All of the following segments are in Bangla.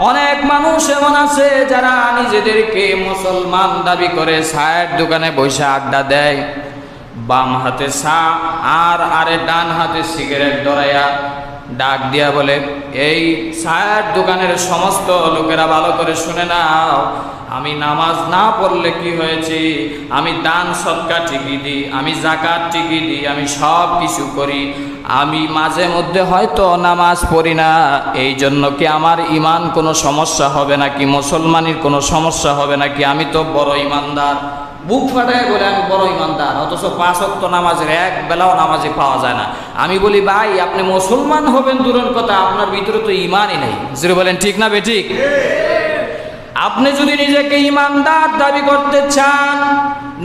অনেক মানুষ এমন আছে যারা নিজেদেরকে মুসলমান দাবি করে চায়ের দোকানে বসে আড্ডা দেয়, বাম হাতে চা আর ডান হাতে সিগারেট ধরাইয়া ডাক দিয়া বলে, এই চায়ের দোকানের সমস্ত লোকেরা ভালো করে শুনে নাও, আমি নামাজ না পড়লে কি হয়েছে, আমি দান সদকা ঠিকই দিই, আমি যাকাত ঠিকই দিই, আমি সব কিছু করি, আমি মাঝে মধ্যে হয়তো নামাজ পড়ি না, এই জন্য কি আমার ইমান কোনো সমস্যা হবে নাকি, মুসলমানের কোনো সমস্যা হবে নাকি, আমি তো বড় ইমানদার। বুক ফাটায় বলে আমি বড় ইমানদার, অথচ 5 ওয়াক্ত নামাজের এক বেলাও নামাজে পাওয়া যায় না। আমি বলি, ভাই আপনি মুসলমান হবেন দূরের কথা, আপনার ভিতরে তো ইমানই নেই। জোরে বলেন ঠিক না বেঠিক? আপনি যদি নিজেকে ইমানদার দাবি করতে চান,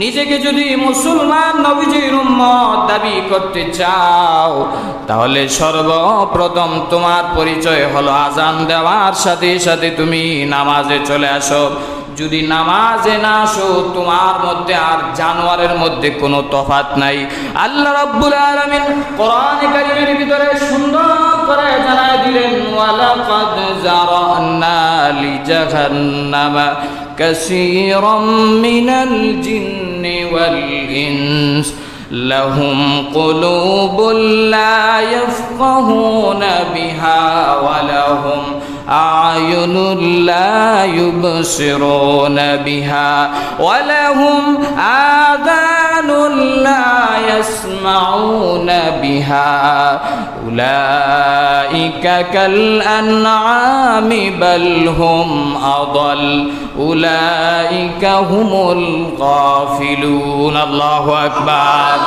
নিজেকে যদি মুসলমান নবীজির উম্মত দাবি করতে চাও, তাহলে সর্বপ্রথম তোমার পরিচয় হলো আজান দেওয়ার সাথে সাথে তুমি নামাজে চলে আসো। যদি নামাজে না আসো, তোমার মধ্যে আর জানোয়ারের মধ্যে কোনো তফাৎ নাই। আল্লাহ রাব্বুল আলামিন কোরআন কারীমের ভিতরে সুন্দর করে জানায় দিলেন, ওয়ালাকাদ জারানা লিজাহান্নামা কাসীরাম মিনাল জিন্নি ওয়াল ইনস লাহুম কুলুবুন লা ইয়াফকাহুনা বিহা ওয়া লাহুম আ'য়ুনুন লা ইউবসিরুনা বিহা ওয়া লাহুম আযানুন লা ইয়াসমাউনা বিহা উলাইকা কাল আনআমি বাল হুম আদাল উলাইকা হুমুল গাফিলুন। আল্লাহু আকবার।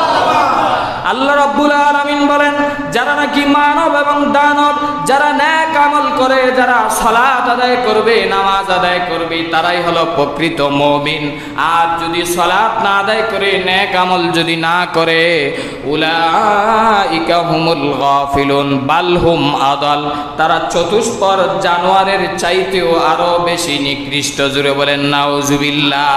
আল্লাহ রাব্বুল আলামিন বলেন, যারা নাকি মানব এবং দানব, যারা নেক আমল করে, যারা সালাত আদায় করবে, নামাজ আদায় করবে, তারাই হলো প্রকৃত মুমিন। আর যদি সালাত না আদায় করে, নেক আমল যদি না করে, উলাইকা হুমুল গাফিলুন বাল হুম আদাল, তারা চতুষ্পদ জানোয়ারের চাইতেও আরো বেশি নিকৃষ্ট। জুড়ে বলেন নাউজুবিল্লাহ।